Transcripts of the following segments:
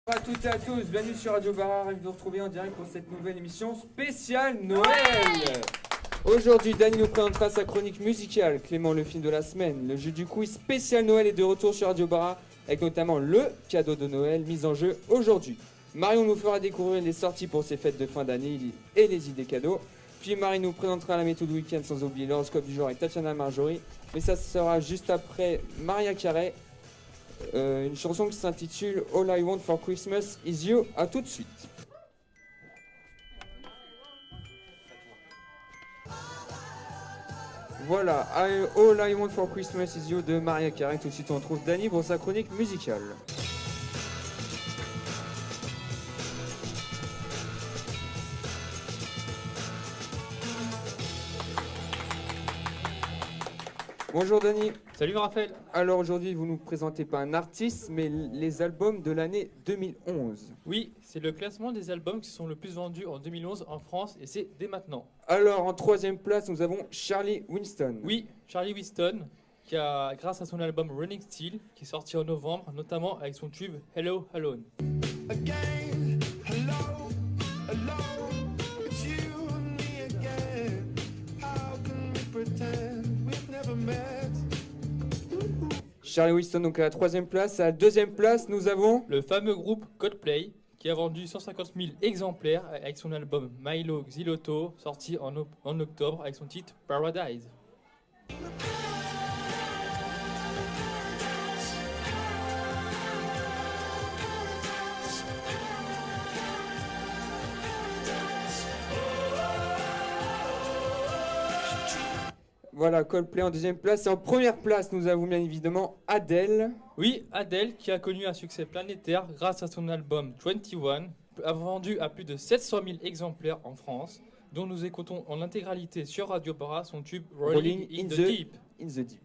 Bonjour à toutes et à tous, bienvenue sur Radio Bara, ravi de vous retrouver en direct pour cette nouvelle émission spéciale Noël. Aujourd'hui, Dany nous présentera sa chronique musicale, Clément le film de la semaine. Le jeu du quiz spécial Noël est de retour sur Radio Bara, avec notamment le cadeau de Noël mis en jeu aujourd'hui. Marion nous fera découvrir les sorties pour ces fêtes de fin d'année et les idées cadeaux. Puis Marie nous présentera la méthode week-end sans oublier l'horoscope du jour avec Tatiana Marjorie. Mais ça sera juste après Maria Carey. Une chanson qui s'intitule All I Want for Christmas Is You. À tout de suite. Voilà, All I Want for Christmas Is You de Maria Carey. Tout de suite on retrouve Dany pour sa chronique musicale. Bonjour Dany. Salut Raphaël. Alors aujourd'hui, vous nous présentez pas un artiste, mais les albums de l'année 2011. Oui, c'est le classement des albums qui sont le plus vendus en 2011 en France et c'est dès maintenant. Alors en troisième place, nous avons Charlie Winston. Oui, Charlie Winston, qui a, grâce à son album Running Still, qui est sorti en novembre, notamment avec son tube Hello Alone. Again, hello, hello, it's you and me again. How can we pretend we've never met? Charlie Winston donc à la troisième place. À la deuxième place, nous avons le fameux groupe Coldplay, qui a vendu 150 000 exemplaires avec son album Milo Xilotto, sorti en octobre avec son titre Paradise. Voilà, Coldplay en deuxième place. Et en première place, nous avons bien évidemment Adele. Oui, Adele, qui a connu un succès planétaire grâce à son album 21, a vendu à plus de 700 000 exemplaires en France, dont nous écoutons en intégralité sur Radio Bara son tube Rolling in the Deep. In the Deep.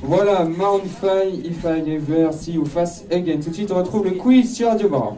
Voilà, Maroon 5, If I Ever See You Face Again. Tout de suite, on retrouve le quiz sur Radio Bara.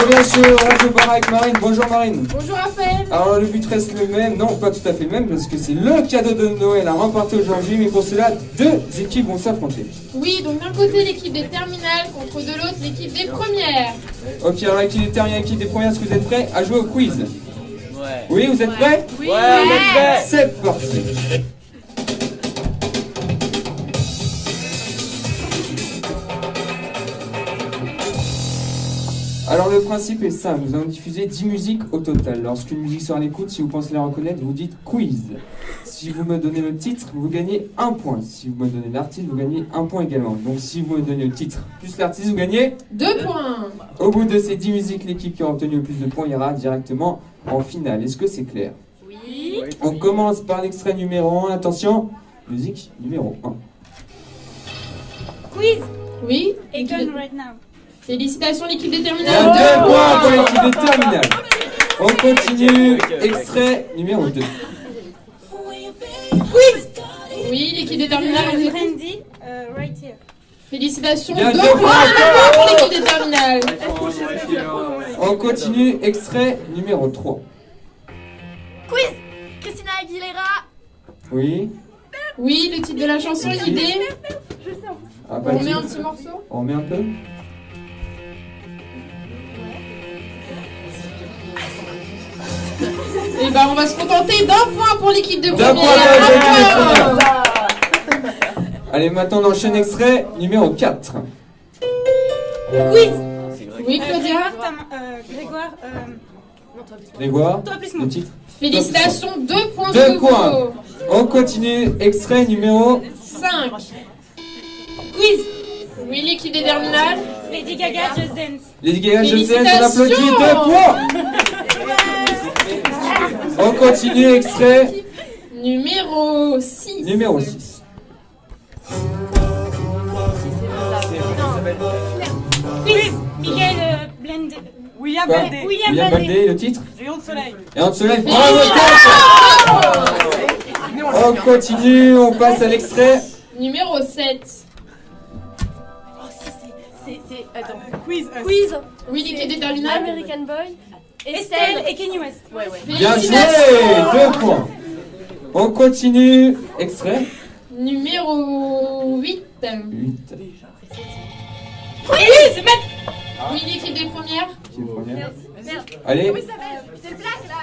Bien sûr, Radio Bara avec Marine. Bonjour Marine. Bonjour Raphaël. Alors le but reste le même, non pas tout à fait le même parce que c'est le cadeau de Noël à remporter aujourd'hui, mais pour cela deux équipes vont s'affronter. Oui, donc d'un côté l'équipe des terminales contre de l'autre l'équipe des premières. Ok, alors l'équipe des terminales, l'équipe des premières, est-ce que vous êtes prêts à jouer au quiz? Ouais. Oui, vous êtes prêts? Oui. Ouais, on est prêts. C'est parti. Alors le principe est simple, nous allons diffuser 10 musiques au total. Lorsqu'une musique sera à l'écoute, si vous pensez la reconnaître, vous dites quiz. Si vous me donnez le titre, vous gagnez 1 point. Si vous me donnez l'artiste, vous gagnez 1 point également. Donc si vous me donnez le titre plus l'artiste, vous gagnez 2 points. Au bout de ces 10 musiques, l'équipe qui aura obtenu le plus de points ira directement en finale. Est-ce que c'est clair? Oui. On commence par l'extrait numéro 1. Attention, musique numéro 1. Quiz. Oui. Egon right now. Félicitations l'équipe des Il y terminales. a 2 points pour l'équipe des terminales. On continue, extrait numéro 2. Quiz. Oui, l'équipe des terminales. on écoute. Brandy, right here. Félicitations. Il y a 2 2 points points. pour l'équipe des terminales. On continue, extrait numéro 3. Quiz. Christina Aguilera. Oui. Oui, le titre de la chanson, une idée. Ah, pas On de met un titre. petit morceau. On remet un peu. Et ben on va se contenter d'1 point pour l'équipe de 2 première. points pour l'équipe des 1 point. premières. Allez, maintenant on enchaîne extrait numéro 4. Quiz. Oui, Claudia. Grégoire. Grégoire, Toi plus moi. le titre. Félicitations, 2 points. 2 de points. nouveau. On continue, extrait numéro 5. Quiz. Oui, l'équipe des terminales. Lady Gaga, Just Dance. Lady Gaga, je sais, on Félicitations. applaudit, 2 points. On continue, extrait Numéro 6. numéro 6. Quiz. Miguel Blende. William Quoi Baldé. William William Baldé. Baldé, le titre? Rayon de soleil. Et en soleil, Félicitations. bravo, On continue, on passe à l'extrait. Numéro 7. Oh, si, c'est. Attends. Quiz. Quiz. Oui, l'équipe des terminales. American Boy. Estelle et Kenny West. Ouais. Bien joué, Félicitations. 2 points. On continue, extrait. Numéro 8. 8. Quiz. Oui, l'équipe des premières. Qui est le premier? Allez, C'est le black là.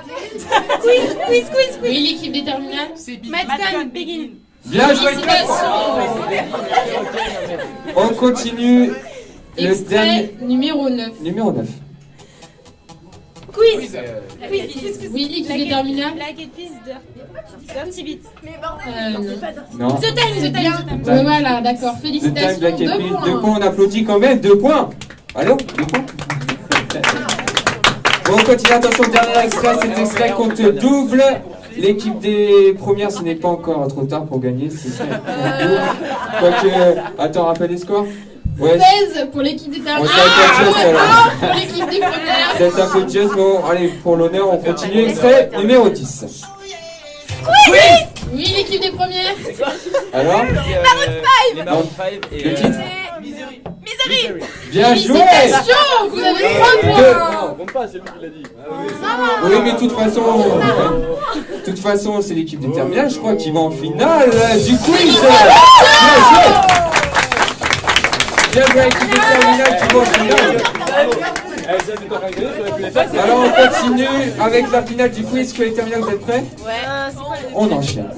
Quiz. Oui, l'équipe des terminales. Madcon, begin. bien joué. Félicitations. On continue, le dernier. Extrait numéro 9. Numéro 9. Quiz. Oui, l'équipe des terminales. Black et Peace, Dirty Beat. Non. Non. The Time, C'est The bien. Time. Voilà, d'accord. The Time Félicitations. Black and 2 Peas. points. 2 points, on applaudit quand même. 2 points. Allô, 2 points. Bon, on continue, attention, dernier extrait. Cet extrait compte double. L'équipe des premières, ce n'est pas encore trop tard pour gagner. C'est ça. Quoique, attends, rappelle les scores. Ouais, 16 pour l'équipe des on terminales. s'est un peu juste alors. Pour l'équipe des premières. C'est un peu juste, bon, allez, pour l'honneur, on continue. Extrait numéro 10. Oui, l'équipe des premières. Alors, Les Maroon 5 et. le titre. Bien joué. Félicitations. Vous avez 3 points. compte pas, c'est lui qui l'a dit. Oui, mais de toute façon, c'est l'équipe des terminales, je crois, qui va en finale du quiz. Bien joué. Bien joué, l'équipe des terminales qui va en finale. Alors on continue avec la finale du quiz. Que les terminales, vous êtes prêts? On enchaîne.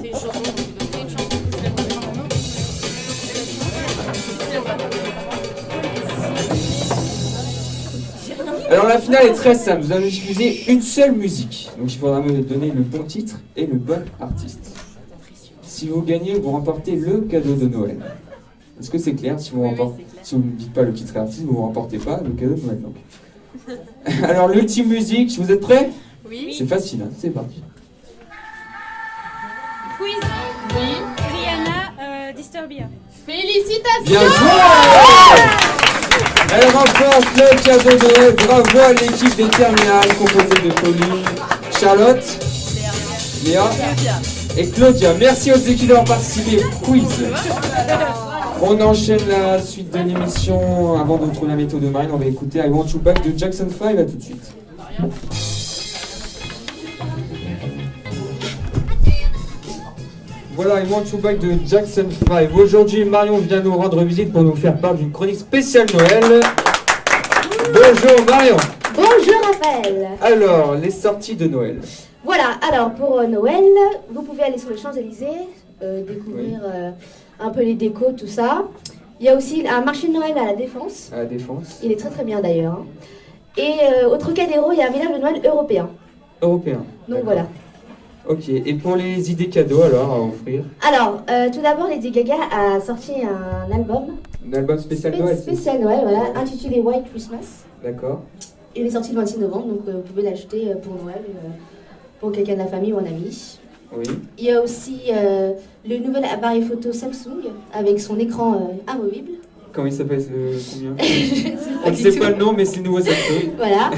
Alors la finale est très simple, vous allez diffuser une seule musique. Donc il faudra me donner le bon titre et le bon artiste. Si vous gagnez, vous remportez le cadeau de Noël. Est-ce que c'est clair? Si vous ne dites pas le titre et l'artiste, vous ne remportez pas le cadeau de Noël. Donc. Alors l'ultime musique, vous êtes prêts? Oui. C'est facile, hein, c'est parti. Quiz. Oui. Rihanna, Disturbia. Félicitations. Bien joué. Elle remporte le cadeau de Noël. Bravo à l'équipe des terminales composée de Pauline, Charlotte, Léa et Claudia. Merci aux équipes d'avoir participé au quiz. On enchaîne la suite de l'émission. Avant de retrouver la météo de Marine, on va écouter I Want You Back de Jackson 5. À tout de suite. Voilà, I Want You Back de Jackson 5. Aujourd'hui, Marion vient nous rendre visite pour nous faire part d'une chronique spéciale Noël. Bonjour Marion. Bonjour Raphaël. Alors, les sorties de Noël. Voilà, alors pour Noël, vous pouvez aller sur les Champs-Élysées, découvrir un peu les décos, tout ça. Il y a aussi un marché de Noël à la Défense. À la Défense. Il est très très bien d'ailleurs. Et au Trocadéro, il y a un village de Noël européen. Européen. Donc D'accord. voilà. Ok, et pour les idées cadeaux alors à offrir? Alors, tout d'abord, Lady Gaga a sorti un album Un album spécial Noël, c'est spécial Noël, voilà, intitulé White Christmas. D'accord. Il est sorti le 26 novembre, donc vous pouvez l'acheter pour Noël, pour quelqu'un de la famille ou un ami. Oui. Il y a aussi le nouvel appareil photo Samsung avec son écran amovible. Comment il s'appelle ce combien? Je sais On pas ne du sait tout. pas le nom, mais c'est nouveau Samsung. Voilà.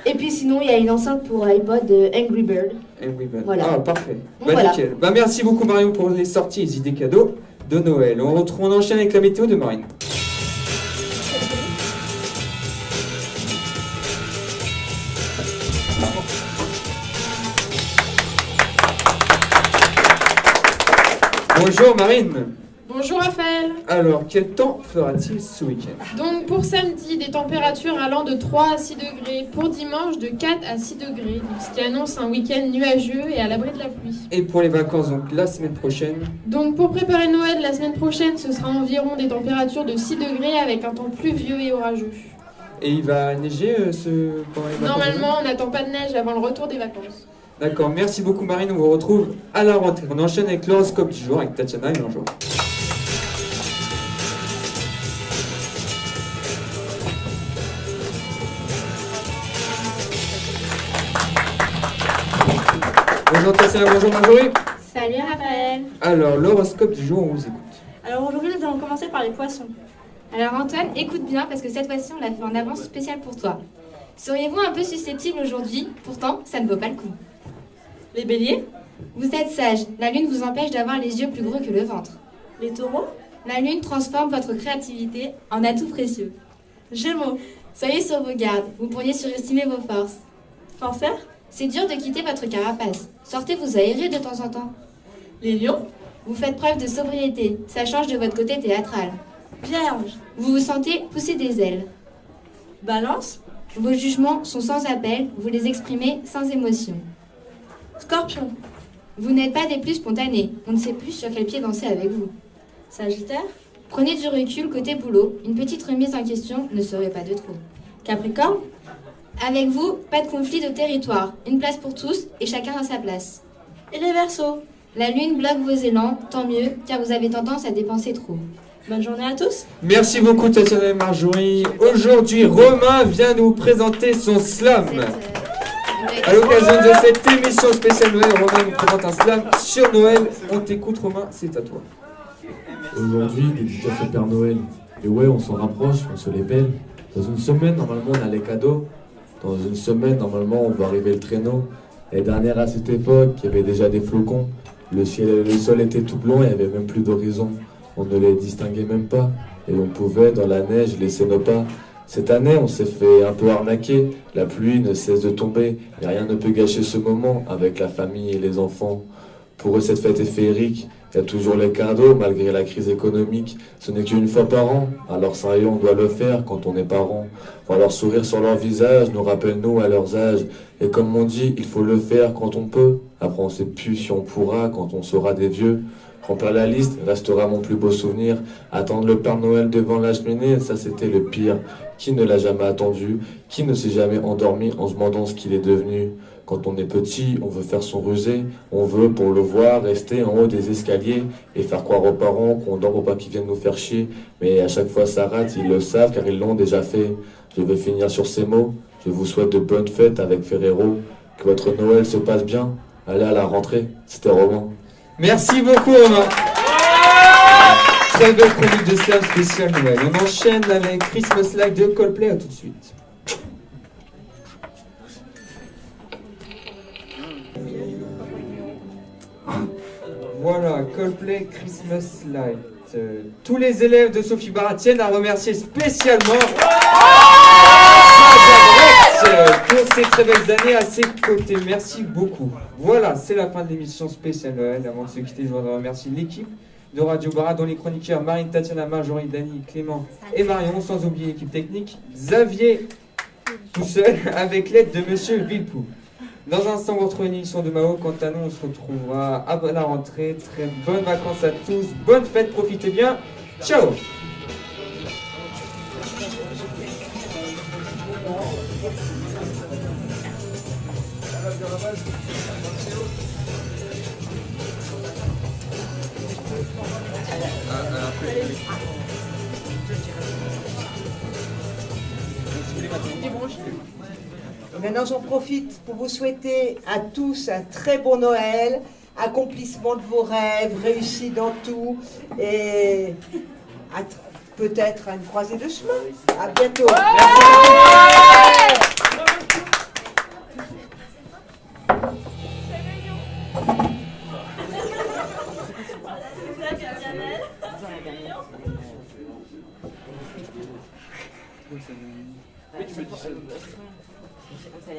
Et puis sinon, il y a une enceinte pour iPod Angry Bird. Et oui, bah. Voilà. Ah, parfait. Donc Bah, voilà. nickel. Bah, merci beaucoup Marion pour les sorties et les idées cadeaux de Noël. On enchaîne avec la météo de Marine. Bonjour Marine. Bonjour Raphaël. Alors, quel temps fera-t-il ce week-end? Donc pour samedi, des températures allant de 3 à 6 degrés. Pour dimanche, de 4 à 6 degrés. Donc, ce qui annonce un week-end nuageux et à l'abri de la pluie. Et pour les vacances, donc la semaine prochaine? Donc pour préparer Noël la semaine prochaine, ce sera environ des températures de 6 degrés avec un temps pluvieux et orageux. Et il va neiger pendant les vacances? Normalement, on n'attend pas de neige avant le retour des vacances. D'accord, merci beaucoup Marine, on vous retrouve à la rentrée. On enchaîne avec l'horoscope du jour avec Tatiana et Anjo. Bonjour Tatiana, bonjour Marjorie. Salut Raphaël. Alors, l'horoscope du jour, on vous écoute. Alors aujourd'hui, nous allons commencer par les poissons. Alors Antoine, écoute bien parce que cette fois-ci, on l'a fait en avance spéciale pour toi. Seriez-vous un peu susceptible aujourd'hui? Pourtant, ça ne vaut pas le coup. Les béliers, Vous êtes sage. La lune vous empêche d'avoir les yeux plus gros que le ventre. Les taureaux? La lune transforme votre créativité en atout précieux. Gémeaux. Soyez sur vos gardes. Vous pourriez surestimer vos forces. Cancer? C'est dur de quitter votre carapace. Sortez vous aérer de temps en temps. Les lions? Vous faites preuve de sobriété. Ça change de votre côté théâtral. Vierge. Vous vous sentez pousser des ailes. Balance? Vos jugements sont sans appel. Vous les exprimez sans émotion. Scorpion. Vous n'êtes pas des plus spontanés. On ne sait plus sur quel pied danser avec vous. Sagittaire? Prenez du recul côté boulot. Une petite remise en question ne serait pas de trop. Capricorne? Avec vous, pas de conflit de territoire. Une place pour tous et chacun à sa place. Et les Verseaux? La lune bloque vos élans, tant mieux, car vous avez tendance à dépenser trop. Bonne journée à tous. Merci beaucoup Tatiana et Marjorie. Aujourd'hui, Romain vient nous présenter son slam. À l'occasion de cette émission spéciale Noël, Romain nous présente un slam sur Noël. On t'écoute Romain, c'est à toi. Aujourd'hui, dédicace au Père Noël. Et ouais, on s'en rapproche, on se les pèle. Dans une semaine, normalement, on a les cadeaux. Dans une semaine, normalement, on va arriver le traîneau. L'année dernière, à cette époque, il y avait déjà des flocons. Le sol était tout blanc, il n'y avait même plus d'horizon. On ne les distinguait même pas. Et on pouvait, dans la neige, laisser nos pas. Cette année, on s'est fait un peu arnaquer. La pluie ne cesse de tomber. Et rien ne peut gâcher ce moment avec la famille et les enfants. Pour eux, cette fête est féerique. Il y a toujours les cadeaux, malgré la crise économique. Ce n'est qu'une fois par an. Alors ça y est, on doit le faire quand on est parent. Voir leur sourire sur leur visage nous rappelle nous à leurs âges. Et comme on dit, il faut le faire quand on peut. Après, on sait plus si on pourra quand on sera des vieux. Remplir la liste restera mon plus beau souvenir. Attendre le Père Noël devant la cheminée, ça c'était le pire. Qui ne l'a jamais attendu? Qui ne s'est jamais endormi en se demandant ce qu'il est devenu? Quand on est petit, on veut faire son rusé. On veut, pour le voir, rester en haut des escaliers et faire croire aux parents qu'on dort pour pas qu'ils viennent nous faire chier. Mais à chaque fois ça rate, ils le savent car ils l'ont déjà fait. Je vais finir sur ces mots. Je vous souhaite de bonnes fêtes avec Ferrero. Que votre Noël se passe bien. Allez à la rentrée. C'était Romain. Merci beaucoup Romain. Très belle chronique de slam spécial Noël. On enchaîne avec Christmas Like de Coldplay. À tout de suite. Voilà, Coldplay Christmas Light. Tous les élèves de Sophie Barra tiennent à remercier spécialement pour ces très belles années à ses côtés. Merci beaucoup. Voilà, c'est la fin de l'émission spéciale Noël. Avant de se quitter, je voudrais remercier l'équipe de Radio Barra, dont les chroniqueurs Marine, Tatiana, Marjorie, Dany, Clément et Marion, sans oublier l'équipe technique, Xavier, tout seul, avec l'aide de Monsieur Villepoux. Dans un instant, vous retrouvez une émission de Mao. Quant à nous, on se retrouvera à la rentrée. Très bonnes vacances à tous. Bonne fête, profitez bien. Ciao. Maintenant, j'en profite pour vous souhaiter à tous un très bon Noël, accomplissement de vos rêves, réussite dans tout et peut-être à une croisée de chemin. À bientôt. Oui, tu me dis ça. C'est comme ça,